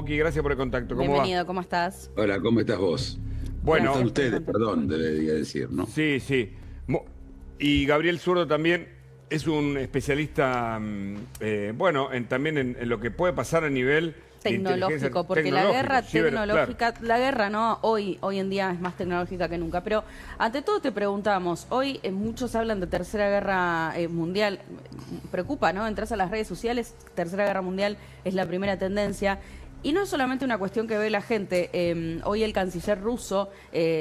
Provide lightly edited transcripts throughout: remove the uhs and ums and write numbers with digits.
Muki, gracias por el contacto. ¿Cómo Bienvenido, va? ¿cómo estás? Hola, ¿cómo estás vos? Bueno, ¿Cómo están ustedes? Perdón, debería decir, ¿no? sí, sí. Y Gabriel Zurdo también es un especialista, bueno, también en lo que puede pasar a nivel de inteligencia Tecnológico, porque la tecnológico, guerra ciber, tecnológica, claro. la guerra no, hoy en día es más tecnológica que nunca. Pero ante todo te preguntamos, hoy muchos hablan de Tercera Guerra Mundial, preocupa, ¿no? Entras a las redes sociales, Tercera Guerra Mundial es la primera tendencia. Y no es solamente una cuestión que ve la gente. Hoy el canciller ruso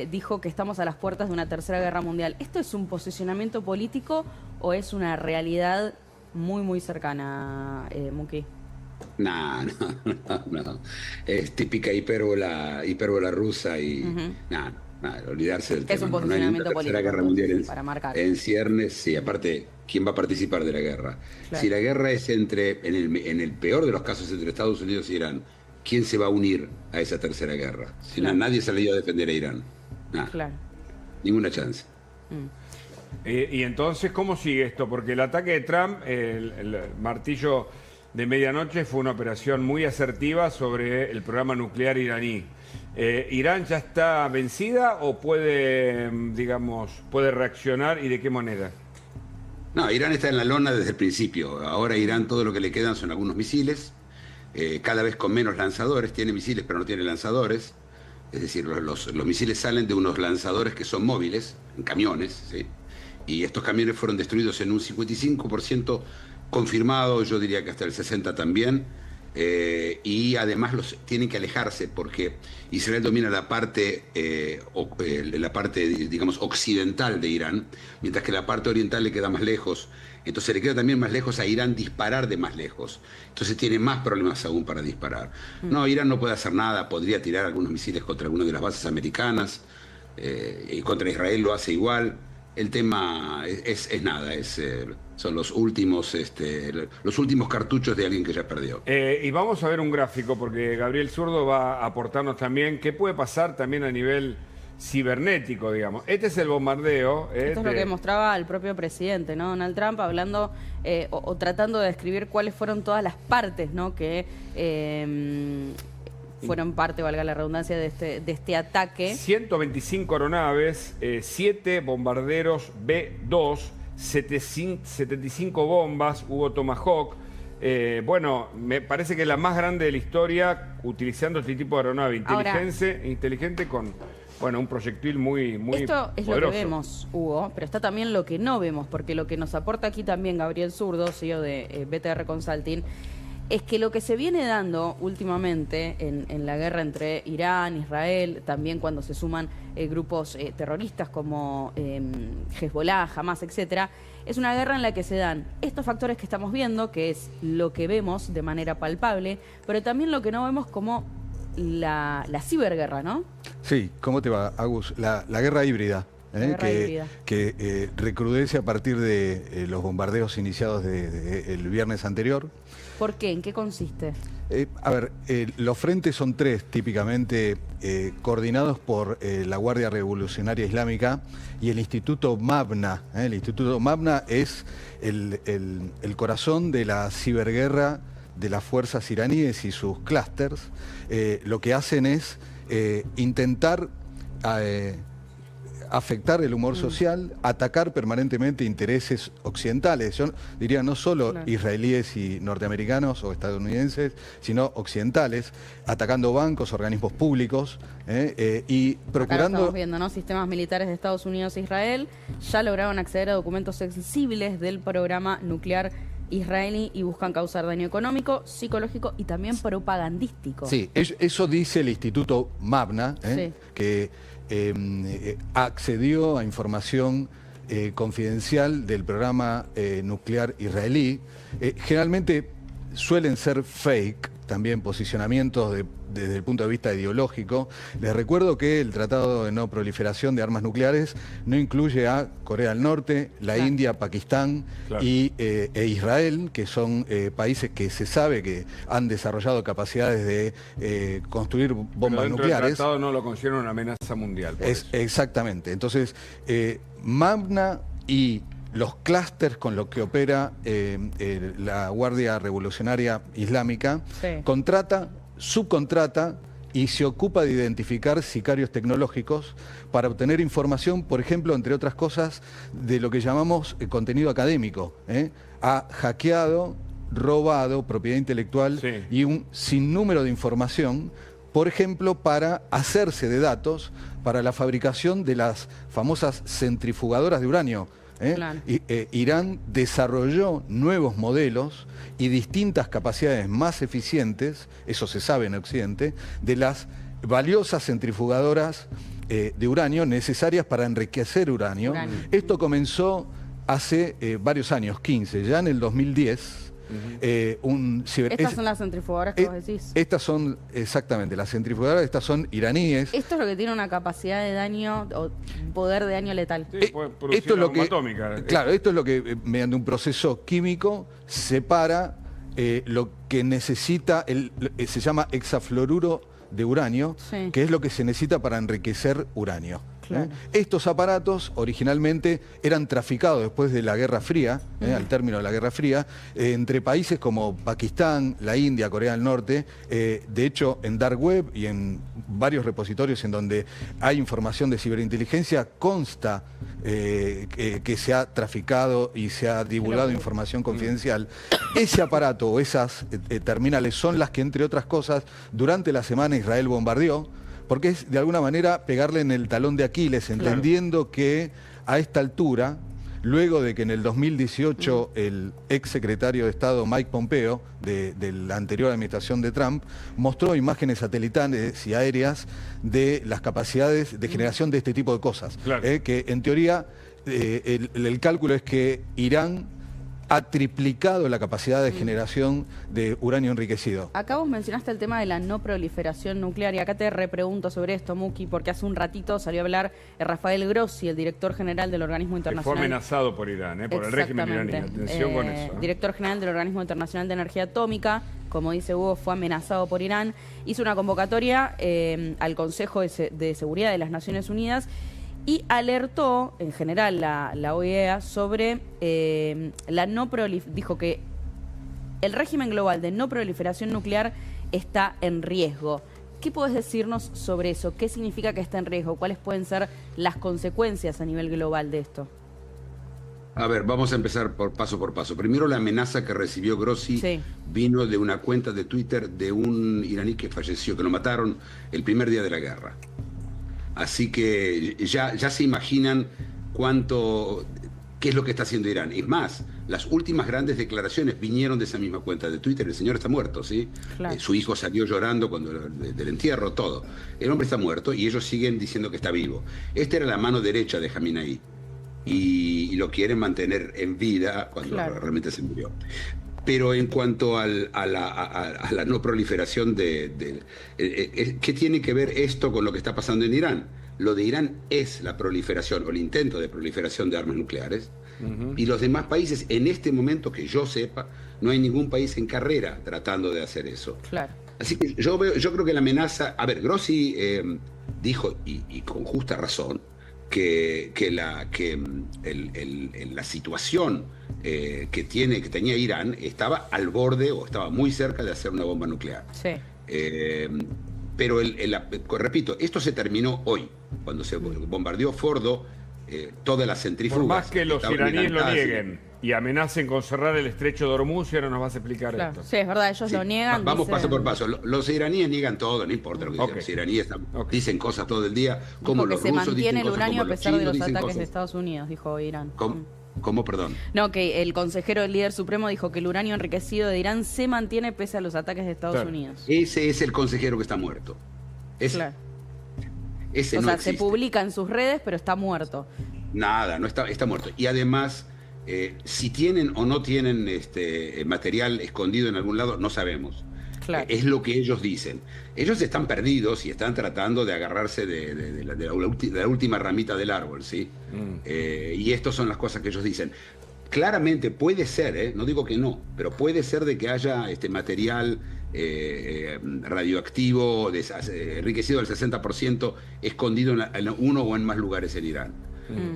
dijo que estamos a las puertas de una tercera guerra mundial. ¿Esto es un posicionamiento político o es una realidad muy, muy cercana, Muki? No, no. Es típica hipérbola rusa y nada, olvidarse del Es tema. un No hay una posicionamiento tercera político, guerra mundial entonces, para marcar. en ciernes. Sí, aparte, ¿quién va a participar de la guerra? Claro. Si la guerra es en el peor de los casos, entre Estados Unidos e Irán, ¿quién se va a unir a esa tercera guerra? Si Claro. nadie salió a defender a Irán. Nada, Claro. ninguna chance. Y entonces, ¿cómo sigue esto? Porque el ataque de Trump, el martillo de medianoche, fue una operación muy asertiva sobre el programa nuclear iraní. ¿Irán ya está vencida o puede, digamos, puede reaccionar y de qué manera? No, Irán está en la lona desde el principio. Ahora Irán todo lo que le quedan son algunos misiles, cada vez con menos lanzadores. Tiene misiles pero no tiene lanzadores. Es decir, los misiles salen de unos lanzadores que son móviles, en camiones, ¿sí? Y estos camiones fueron destruidos en un 55% confirmado, yo diría que hasta el 60% también. Y además tienen que alejarse porque Israel domina la parte, digamos, occidental de Irán, mientras que la parte oriental le queda más lejos. Entonces le queda también más lejos a Irán disparar de más lejos. Entonces tiene más problemas aún para disparar. No, Irán no puede hacer nada, podría tirar algunos misiles contra algunas de las bases americanas, y contra Israel lo hace igual. El tema es nada, son los últimos cartuchos de alguien que ya perdió. Y vamos a ver un gráfico, porque Gabriel Zurdo va a aportarnos también qué puede pasar también a nivel cibernético, digamos. Este es el bombardeo. Esto es lo que mostraba el propio presidente, ¿no? Donald Trump, hablando o tratando de describir cuáles fueron todas las partes, ¿no? Que fueron parte, valga la redundancia, de este ataque. 125 aeronaves, 7 bombarderos B-2, 75 bombas, hubo Tomahawk. Bueno, me parece que es la más grande de la historia utilizando este tipo de aeronave inteligente con, bueno, un proyectil muy Esto es poderoso. lo que vemos, Hugo, pero está también lo que no vemos, porque lo que nos aporta aquí también Gabriel Zurdo, CEO de BTR Consulting, es que lo que se viene dando últimamente en la guerra entre Irán, Israel, también cuando se suman grupos terroristas como Hezbollah, Hamas, etcétera, es una guerra en la que se dan estos factores que estamos viendo, que es lo que vemos de manera palpable, pero también lo que no vemos como la ciberguerra, ¿no? Sí, ¿cómo te va, Agus? La guerra híbrida. Que recrudece a partir de los bombardeos iniciados el viernes anterior. ¿Por qué? ¿En qué consiste? Los frentes son tres, típicamente coordinados por la Guardia Revolucionaria Islámica y el Instituto Mabna. El Instituto Mabna es el corazón de la ciberguerra de las fuerzas iraníes y sus clústeres. Lo que hacen es intentar afectar el humor social, atacar permanentemente intereses occidentales. Yo diría no solo israelíes y norteamericanos o estadounidenses, sino occidentales, atacando bancos, organismos públicos y procurando... Acá estamos viendo, ¿no? Sistemas militares de Estados Unidos e Israel ya lograron acceder a documentos sensibles del programa nuclear israelí y buscan causar daño económico, psicológico y también propagandístico. Sí, eso dice el Instituto Mabna, Sí. que accedió a información confidencial del programa nuclear israelí. Generalmente suelen ser fake, también posicionamientos desde el punto de vista ideológico. Les recuerdo que el Tratado de No Proliferación de Armas Nucleares no incluye a Corea del Norte, la India, Pakistán e Israel, que son países que se sabe que han desarrollado capacidades de construir bombas nucleares. El tratado no lo considera una amenaza mundial. Exactamente. Entonces, Mabna y los clústeres con los que opera la Guardia Revolucionaria Islámica contrata subcontrata y se ocupa de identificar sicarios tecnológicos para obtener información, por ejemplo, entre otras cosas, de lo que llamamos contenido académico. Ha hackeado, robado propiedad intelectual y un sinnúmero de información, por ejemplo, para hacerse de datos para la fabricación de las famosas centrifugadoras de uranio. Claro. Irán desarrolló nuevos modelos y distintas capacidades más eficientes, eso se sabe en Occidente, de las valiosas centrifugadoras de uranio necesarias para enriquecer uranio. Esto comenzó hace varios años, 15, ya en el 2010. Estas son las centrifugadoras que vos decís. Estas son, exactamente, las centrifugadoras, estas son iraníes. Esto es lo que tiene una capacidad de daño o poder de daño letal. Sí, puede producir esto es lo bomba que, atómica. claro, esto es lo que mediante un proceso químico separa lo que necesita, se llama hexafluoruro de uranio, que es lo que se necesita para enriquecer uranio. Claro. Estos aparatos originalmente eran traficados después de la Guerra Fría, al término de la Guerra Fría, entre países como Pakistán, la India, Corea del Norte. De hecho, en Dark Web y en varios repositorios en donde hay información de ciberinteligencia, consta que se ha traficado y se ha divulgado información confidencial. Ese aparato o esas terminales son las que, entre otras cosas, durante la semana Israel bombardeó, porque es de alguna manera pegarle en el talón de Aquiles, entendiendo que a esta altura, luego de que en el 2018 el ex secretario de Estado Mike Pompeo, de la anterior administración de Trump, mostró imágenes satelitales y aéreas de las capacidades de generación de este tipo de cosas. Que en teoría el cálculo es que Irán ha triplicado la capacidad de generación de uranio enriquecido. Acá vos mencionaste el tema de la no proliferación nuclear y acá te repregunto sobre esto, Muki, porque hace un ratito salió a hablar Rafael Grossi, el director general del Organismo Internacional. Que fue amenazado por Irán, por el régimen iraní. Atención con eso. Director general del Organismo Internacional de Energía Atómica, como dice Hugo, fue amenazado por Irán. Hizo una convocatoria al Consejo de Seguridad de las Naciones Unidas y alertó, en general, la OEA sobre la no proliferación. Dijo que el régimen global de no proliferación nuclear está en riesgo. ¿Qué podés decirnos sobre eso? ¿Qué significa que está en riesgo? ¿Cuáles pueden ser las consecuencias a nivel global de esto? A ver, vamos a empezar por paso. Primero, la amenaza que recibió Grossi vino de una cuenta de Twitter de un iraní que falleció, que lo mataron el primer día de la guerra. Así que ya se imaginan qué es lo que está haciendo Irán. Es más, las últimas grandes declaraciones vinieron de esa misma cuenta de Twitter. El señor está muerto, ¿sí? Claro. Su hijo salió llorando del entierro, todo. El hombre está muerto y ellos siguen diciendo que está vivo. Esta era la mano derecha de Jamenei y lo quieren mantener en vida cuando realmente se murió. Pero en cuanto a la no proliferación ¿qué tiene que ver esto con lo que está pasando en Irán? Lo de Irán es la proliferación o el intento de proliferación de armas nucleares. Y los demás países, en este momento que yo sepa, no hay ningún país en carrera tratando de hacer eso. Claro. Así que yo creo que la amenaza... A ver, Grossi dijo, y con justa razón, que la situación que tenía Irán estaba al borde o estaba muy cerca de hacer una bomba nuclear. Sí. Pero repito, esto se terminó hoy, cuando se bombardeó Fordo, todas las centrífugas. Por más que los iraníes lo nieguen y amenacen con cerrar el estrecho de Hormuz, y ahora nos vas a explicar esto. Sí, es verdad, ellos lo niegan. Vamos paso por paso. Los iraníes niegan todo, no importa lo que dicen. Los iraníes dicen cosas todo el día, como los rusos dicen cosas, se mantiene el uranio a pesar de los ataques cosas de Estados Unidos, dijo Irán. ¿Cómo, perdón? No, que el consejero del líder supremo dijo que el uranio enriquecido de Irán se mantiene pese a los ataques de Estados Unidos. Ese es el consejero que está muerto. Ese no existe. Se publica en sus redes, pero está muerto. Nada, no está muerto. Y además, si tienen o no tienen material escondido en algún lado, no sabemos. Claro. Es lo que ellos dicen. Ellos están perdidos y están tratando de agarrarse de la última ramita del árbol, ¿sí? Y estas son las cosas que ellos dicen. Claramente puede ser, no digo que no, pero puede ser de que haya material radioactivo enriquecido al 60% escondido en uno o en más lugares en Irán.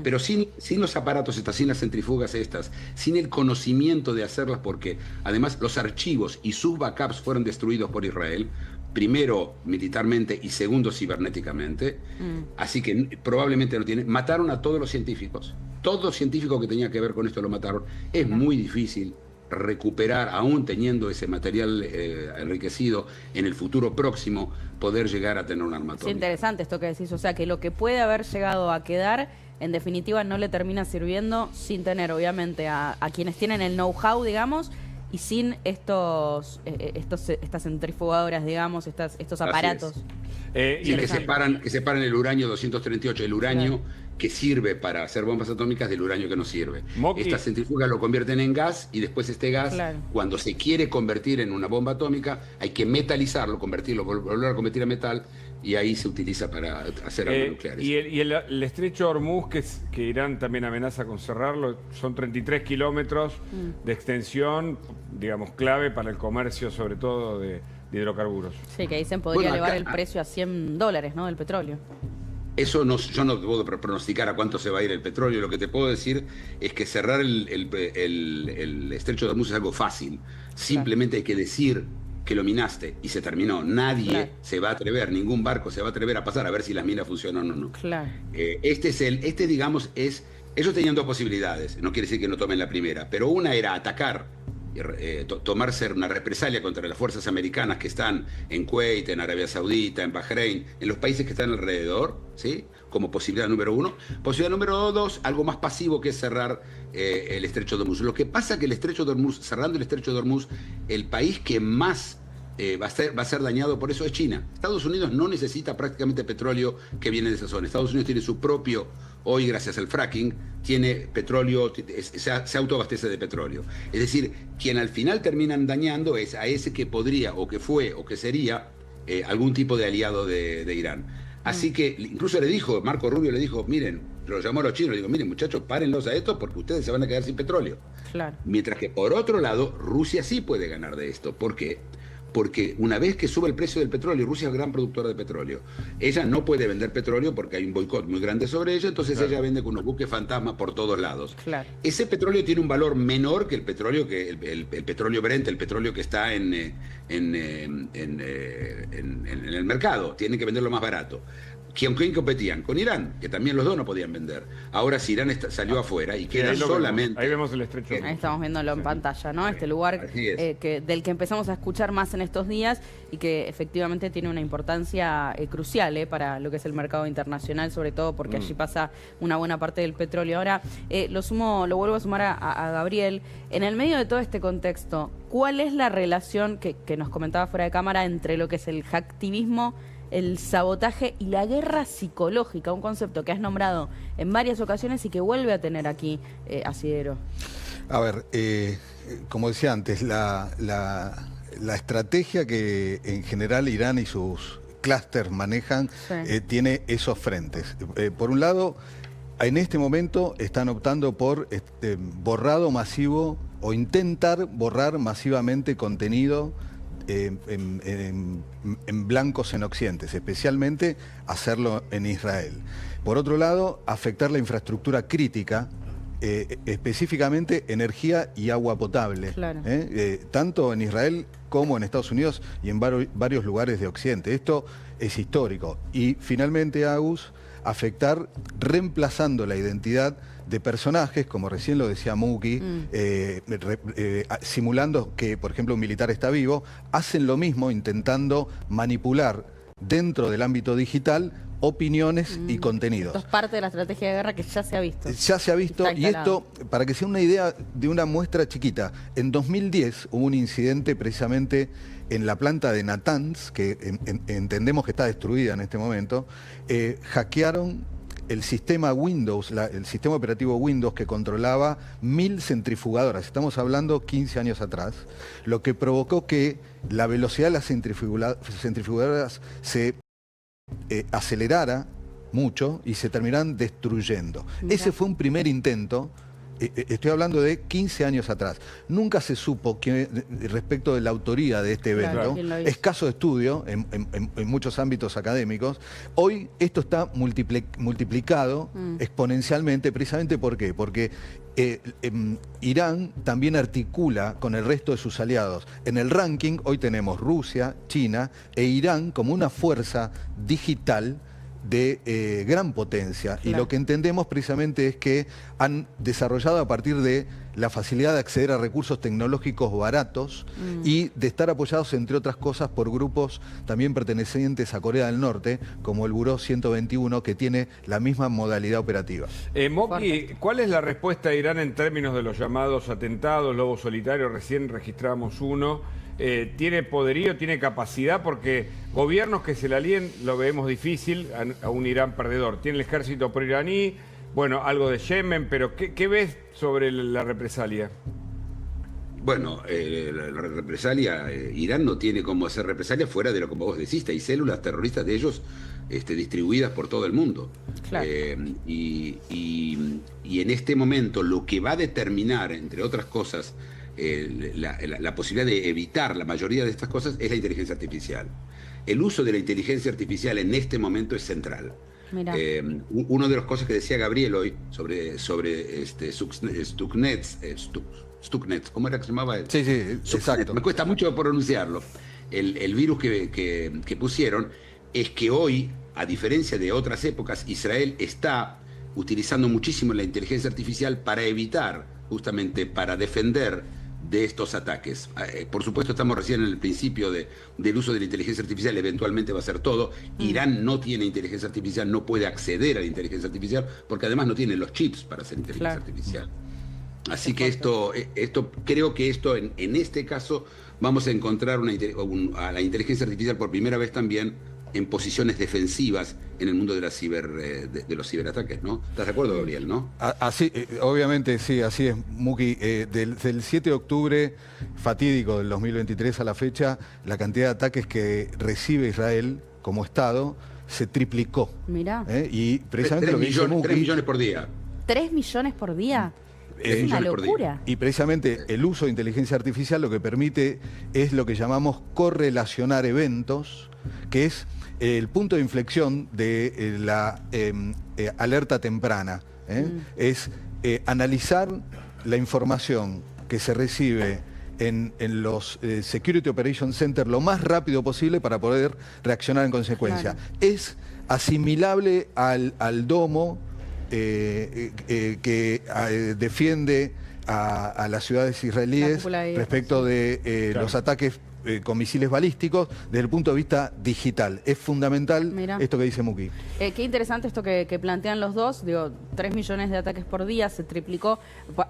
Pero sin los aparatos estas, sin las centrifugas estas, sin el conocimiento de hacerlas, porque además los archivos y sus backups fueron destruidos por Israel, primero militarmente y segundo cibernéticamente. Así que probablemente no tiene. Mataron a todos los científicos. Todo científico que tenía que ver con esto lo mataron. Es muy difícil recuperar, aún teniendo ese material enriquecido, en el futuro próximo, poder llegar a tener un arma atómica. Es interesante esto que decís, o sea, que lo que puede haber llegado a quedar, en definitiva, no le termina sirviendo sin tener, obviamente, a quienes tienen el know-how, digamos, y sin estas centrifugadoras, digamos, estos aparatos. Y que separan el uranio 238, el uranio que sirve para hacer bombas atómicas del uranio que no sirve. Estas centrífugas lo convierten en gas y después este gas, cuando se quiere convertir en una bomba atómica, hay que metalizarlo, convertirlo, volver a convertir a metal, y ahí se utiliza para hacer armas nucleares. Y el estrecho de Hormuz, que Irán también amenaza con cerrarlo, son 33 kilómetros de extensión, digamos, clave para el comercio, sobre todo de hidrocarburos. Sí, que dicen podría elevar el precio a $100, ¿no?, del petróleo. Eso yo no puedo pronosticar a cuánto se va a ir el petróleo. Lo que te puedo decir es que cerrar el estrecho de Hormuz es algo fácil. Simplemente hay que decir que lo minaste y se terminó. Nadie se va a atrever, ningún barco se va a atrever a pasar a ver si las minas funcionan o no. Digamos, ellos tenían dos posibilidades. No quiere decir que no tomen la primera, pero una era atacar, tomarse una represalia contra las fuerzas americanas que están en Kuwait, en Arabia Saudita, en Bahrein, en los países que están alrededor, ¿sí?, como posibilidad número uno. Posibilidad número dos, algo más pasivo, que es cerrar el estrecho de Hormuz. Lo que pasa que cerrando el estrecho de Hormuz, el país que más va a ser dañado por eso es China. Estados Unidos no necesita prácticamente petróleo que viene de esa zona. Estados Unidos tiene su propio, hoy gracias al fracking, tiene petróleo, se autoabastece de petróleo. Es decir, quien al final terminan dañando es a ese que podría, o que fue, o que sería algún tipo de aliado de Irán. Así que incluso Marco Rubio le dijo, miren, lo llamó a los chinos, le digo, miren muchachos, párenlos a esto porque ustedes se van a quedar sin petróleo. Mientras que por otro lado, Rusia sí puede ganar de esto. ¿Por qué? Porque una vez que sube el precio del petróleo, Rusia es gran productora de petróleo, ella no puede vender petróleo porque hay un boicot muy grande sobre ella, entonces ella vende con unos buques fantasma por todos lados. Ese petróleo tiene un valor menor que el petróleo el petróleo Brent, el petróleo que está en el mercado, tienen que venderlo más barato. ¿Quién competían? Con Irán, que también los dos no podían vender. Ahora si Irán salió afuera y queda solamente... Ahí vemos el estrecho. Ahí estamos viéndolo en pantalla, ¿no? Este lugar del que empezamos a escuchar más en estos días y que efectivamente tiene una importancia crucial para lo que es el mercado internacional, sobre todo porque allí pasa una buena parte del petróleo. Ahora, lo vuelvo a sumar a Gabriel. En el medio de todo este contexto, ¿cuál es la relación que nos comentaba fuera de cámara entre lo que es el hacktivismo, el sabotaje y la guerra psicológica, un concepto que has nombrado en varias ocasiones y que vuelve a tener aquí Asidero? A ver, como decía antes, la estrategia que en general Irán y sus clústeres manejan tiene esos frentes. Por un lado, en este momento están optando por borrado masivo o intentar borrar masivamente contenido en blancos en Occidente, especialmente hacerlo en Israel. Por otro lado, afectar la infraestructura crítica, específicamente energía y agua potable, tanto en Israel como en Estados Unidos y en varios lugares de Occidente. Esto es histórico. Y finalmente, Agus, afectar reemplazando la identidad de personajes, como recién lo decía Muki, simulando que, por ejemplo, un militar está vivo, hacen lo mismo intentando manipular dentro del ámbito digital opiniones y contenidos. Esto es parte de la estrategia de guerra que ya se ha visto. Ya se ha visto, y esto, para que sea una idea de una muestra chiquita, en 2010 hubo un incidente precisamente en la planta de Natanz, que entendemos que está destruida en este momento. Hackearon el sistema Windows, el sistema operativo Windows, que controlaba 1000 centrifugadoras. Estamos hablando 15 años atrás, lo que provocó que la velocidad de las centrifugadoras se acelerara mucho y se terminaran destruyendo. Ese fue un primer intento estoy hablando de 15 años atrás. Nunca se supo respecto de la autoría de este evento. Claro, Escaso estudio en muchos ámbitos académicos. Hoy esto está multiplicado exponencialmente, precisamente ¿por qué? Porque Irán también articula con el resto de sus aliados. En el ranking hoy tenemos Rusia, China e Irán como una fuerza digital de gran potencia. Claro. Y lo que entendemos precisamente es que han desarrollado a partir de la facilidad de acceder a recursos tecnológicos baratos y de estar apoyados, entre otras cosas, por grupos también pertenecientes a Corea del Norte, como el Buró 121, que tiene la misma modalidad operativa. Moki, ¿cuál es la respuesta de Irán en términos de los llamados atentados, lobo solitario? Recién registramos uno. ¿Tiene poderío, tiene capacidad? Porque gobiernos que se le alíen lo vemos difícil a un Irán perdedor. Tiene el ejército pro-iraní, bueno, algo de Yemen, pero ¿qué ves sobre la represalia? Bueno, la represalia, Irán no tiene cómo hacer represalia fuera de lo que vos decís. Hay células terroristas de ellos distribuidas por todo el mundo. Claro. Y en este momento lo que va a determinar, entre otras cosas, la posibilidad de evitar la mayoría de estas cosas es la inteligencia artificial. El uso de la inteligencia artificial en este momento es central. Una de las cosas que decía Gabriel hoy sobre Stuxnet, ¿cómo era que se llamaba? Sí, exacto. Me cuesta mucho pronunciarlo. El virus que pusieron es que hoy, a diferencia de otras épocas, Israel está utilizando muchísimo la inteligencia artificial para evitar, justamente para defender de estos ataques. Por supuesto, estamos recién en el principio del uso de la inteligencia artificial, eventualmente va a ser todo. Irán no tiene inteligencia artificial, no puede acceder a la inteligencia artificial, porque además no tiene los chips para hacer inteligencia artificial. Así que creo que en este caso vamos a encontrar a la inteligencia artificial por primera vez también en posiciones defensivas en el mundo de los ciberataques, ¿no? ¿Estás de acuerdo, Gabriel, no? Así, obviamente, sí, así es, Muki. Del 7 de octubre, fatídico del 2023 a la fecha, la cantidad de ataques que recibe Israel como Estado se triplicó. Mirá. Y precisamente lo que dice Muki, 3 millones por día. ¿3 millones por día? Es una locura. Y precisamente el uso de inteligencia artificial lo que permite es lo que llamamos correlacionar eventos, que es el punto de inflexión de la alerta temprana. Es analizar la información que se recibe en los Security Operations Center lo más rápido posible para poder reaccionar en consecuencia. Claro. Es asimilable al domo que defiende a las ciudades israelíes respecto de los ataques con misiles balísticos desde el punto de vista digital. Es fundamental esto que dice Muki. Qué interesante esto que plantean los dos. Digo, 3 millones de ataques por día, se triplicó.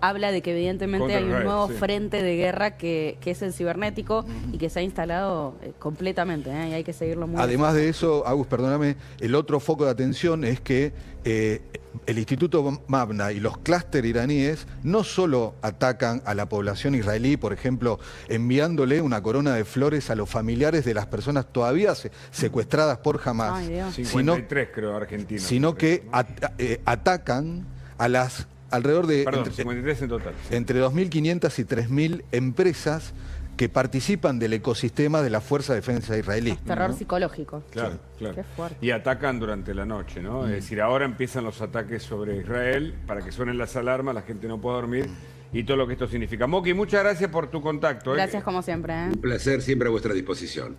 Habla de que evidentemente hay un nuevo frente de guerra que es el cibernético y que se ha instalado completamente, y hay que seguirlo muy bien. Además de eso, Agus, perdóname, el otro foco de atención es que el Instituto Mabna y los clústeres iraníes no solo atacan a la población israelí, por ejemplo, enviándole una corona de flores a los familiares de las personas todavía secuestradas por Hamás, 53 creo, argentinos. Sino que atacan a las alrededor de 53 en total. Entre 2.500 y 3.000 empresas que participan del ecosistema de la Fuerza de Defensa israelí. Terror psicológico. Claro, claro. Qué fuerte. Y atacan durante la noche, ¿no? Es decir, ahora empiezan los ataques sobre Israel para que suenen las alarmas, la gente no pueda dormir y todo lo que esto significa. Moki, muchas gracias por tu contacto. Gracias como siempre. Un placer, siempre a vuestra disposición.